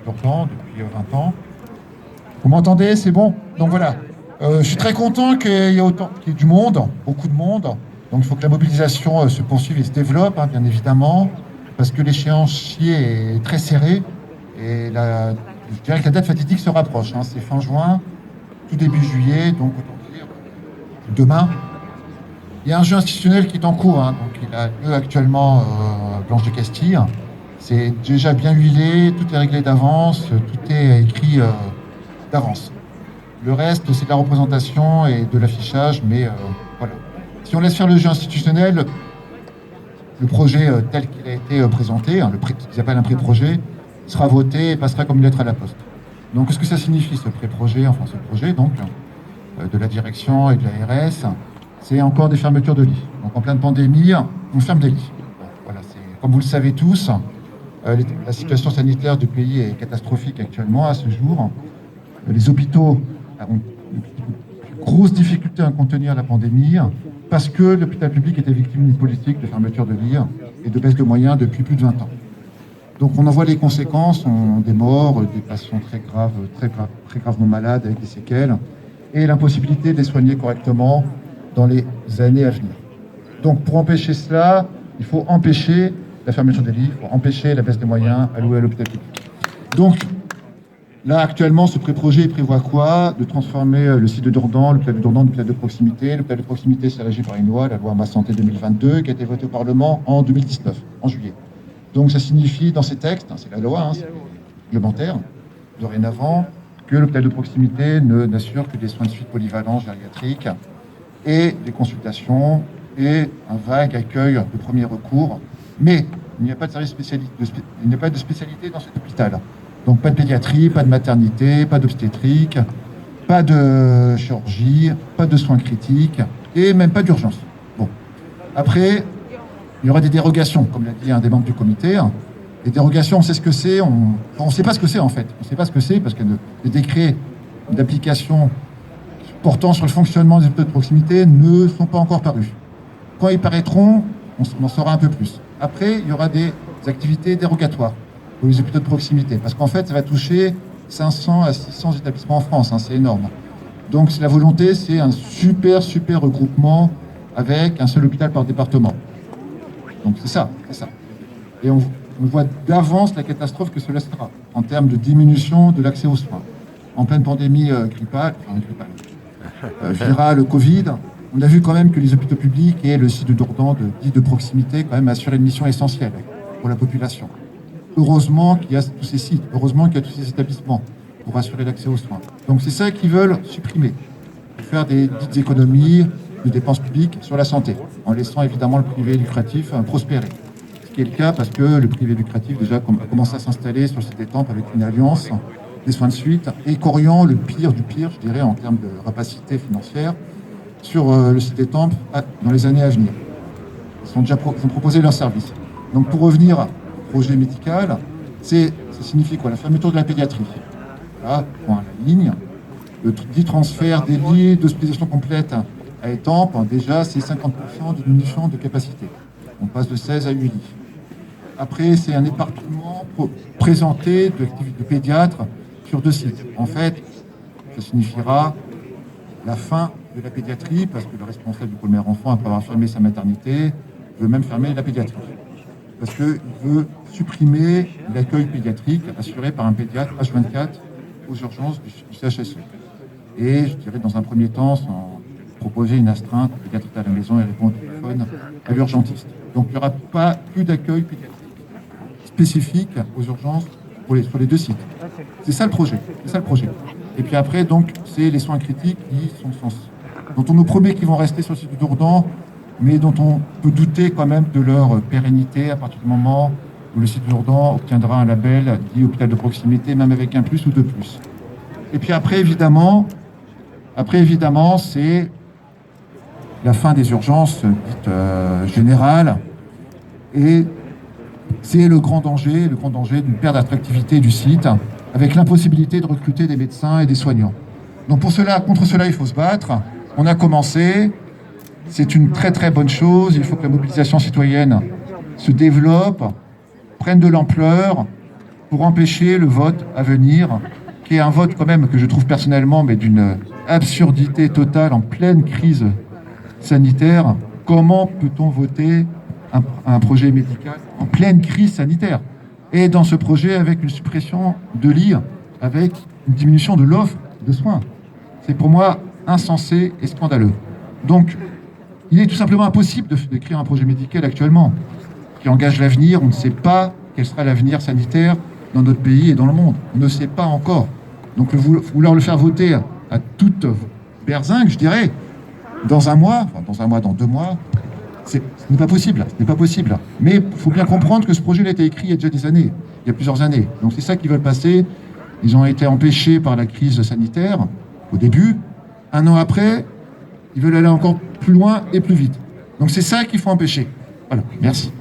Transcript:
Sud-Jourdan depuis 20 ans. Vous m'entendez? C'est bon? Donc voilà. Je suis très content qu'il y ait du monde, beaucoup de monde. Donc il faut que la mobilisation se poursuive et se développe, hein, bien évidemment, parce que l'échéancier est très serré. Et je dirais que la date fatidique se rapproche, hein. C'est fin juin, tout début juillet, donc autant dire demain. Il y a un jeu institutionnel qui est en cours, hein, donc il a lieu actuellement Blanche de Castille. C'est déjà bien huilé, tout est réglé d'avance, tout est écrit d'avance. Le reste, c'est de la représentation et de l'affichage, mais voilà. Si on laisse faire le jeu institutionnel, le projet tel qu'il a été présenté, hein, qu'ils appellent un pré-projet, sera voté et passera comme une lettre à la poste. Donc, qu'est-ce que ça signifie, ce pré-projet, enfin ce projet, donc, de la direction et de l'ARS? C'est encore des fermetures de lits. Donc, en pleine pandémie, on ferme des lits. Bon, voilà, comme vous le savez tous, la situation sanitaire du pays est catastrophique actuellement, à ce jour. Les hôpitaux ont une grosse difficulté à contenir la pandémie parce que l'hôpital public était victime d'une politique de fermeture de lits et de baisse de moyens depuis plus de 20 ans. Donc on en voit les conséquences, des morts, des patients très gravement malades avec des séquelles, et l'impossibilité de les soigner correctement dans les années à venir. Donc pour empêcher cela, il faut empêcher la fermeture des lits, il faut empêcher la baisse des moyens alloués à l'hôpital public. Donc là, actuellement, ce pré-projet prévoit quoi? De transformer le site de Dourdan, l'hôpital de Dourdan, en hôpital de proximité. L'hôpital de proximité, c'est régi par une loi, la loi Ma Santé 2022, qui a été votée au Parlement en 2019, en juillet. Donc ça signifie dans ces textes, c'est la loi, c'est réglementaire, dorénavant, que l'hôpital de proximité n'assure que des soins de suite polyvalents gériatriques et des consultations et un vague accueil de premier recours. Mais il n'y a pas de service il n'y a pas de spécialité dans cet hôpital. Donc pas de pédiatrie, pas de maternité, pas d'obstétrique, pas de chirurgie, pas de soins critiques et même pas d'urgence. Bon. Après, il y aura des dérogations, comme l'a dit un des membres du comité. Les dérogations, on sait ce que c'est, on ne sait pas ce que c'est en fait. On ne sait pas ce que c'est parce que les décrets d'application portant sur le fonctionnement des hôpitaux de proximité ne sont pas encore parus. Quand ils paraîtront, on en saura un peu plus. Après, il y aura des activités dérogatoires pour les hôpitaux de proximité, parce qu'en fait, ça va toucher 500 à 600 établissements en France, hein, c'est énorme. Donc la volonté, c'est un super regroupement avec un seul hôpital par département. Donc c'est ça. Et on voit d'avance la catastrophe que cela sera, en termes de diminution de l'accès aux soins. En pleine pandémie virale, Covid, on a vu quand même que les hôpitaux publics et le site de Dourdan, dit de proximité, quand même assuraient une mission essentielle pour la population. Heureusement qu'il y a tous ces sites, heureusement qu'il y a tous ces établissements pour assurer l'accès aux soins. Donc c'est ça qu'ils veulent supprimer, faire des dites économies de dépenses publiques sur la santé, en laissant évidemment le privé lucratif prospérer. Ce qui est le cas parce que le privé lucratif déjà a commencé à s'installer sur le site d'Étampes avec une alliance des soins de suite et qu'Orient, le pire du pire, je dirais, en termes de rapacité financière, sur le site d'Étampes dans les années à venir. Ils ont proposé leurs services. Donc pour revenir projet médical, ça signifie quoi? La fermeture de la pédiatrie. Là, point à la ligne. Le dit transfert des lits d'hospitalisation complète à Étampes, déjà, c'est 50% de diminution de capacité. On passe de 16 à 8 lits. Après, c'est un éparpillement présenté de pédiatres sur 2 sites. En fait, ça signifiera la fin de la pédiatrie, parce que le responsable du pôle mère-enfant, après avoir fermé sa maternité, veut même fermer la pédiatrie. Parce qu'il veut supprimer l'accueil pédiatrique assuré par un pédiatre H24 aux urgences du CHSE. Et je dirais dans un premier temps, sans proposer une astreinte, le pédiatre est à la maison et répond au téléphone à l'urgentiste. Donc il n'y aura pas plus d'accueil pédiatrique spécifique aux urgences sur les 2 sites. C'est ça le projet. Et puis après, donc, c'est les soins critiques dont on nous promet qu'ils vont rester sur le site de Dourdan, mais dont on peut douter quand même de leur pérennité à partir du moment où le site de Dourdan obtiendra un label dit hôpital de proximité, même avec un plus ou 2+. Et puis après, évidemment, c'est la fin des urgences dites générales, et c'est le grand danger d'une perte d'attractivité du site, avec l'impossibilité de recruter des médecins et des soignants. Donc contre cela, il faut se battre. On a commencé. C'est une très bonne chose. Il faut que la mobilisation citoyenne se développe, prenne de l'ampleur pour empêcher le vote à venir, qui est un vote quand même que je trouve personnellement mais d'une absurdité totale en pleine crise sanitaire. Comment peut-on voter un projet médical en pleine crise sanitaire? Et dans ce projet, avec une suppression de lits, avec une diminution de l'offre de soins. C'est pour moi insensé et scandaleux. Donc, il est tout simplement impossible d'écrire un projet médical actuellement qui engage l'avenir. On ne sait pas quel sera l'avenir sanitaire dans notre pays et dans le monde. On ne sait pas encore. Donc, vouloir le faire voter à toute berzingue, je dirais, dans un mois, dans 2 mois, ce n'est pas possible. Ce n'est pas possible. Mais il faut bien comprendre que ce projet a été écrit il y a déjà des années, il y a plusieurs années. Donc, c'est ça qu'ils veulent passer. Ils ont été empêchés par la crise sanitaire au début. 1 an après, ils veulent aller encore plus loin et plus vite. Donc, c'est ça qu'il faut empêcher. Voilà. Merci.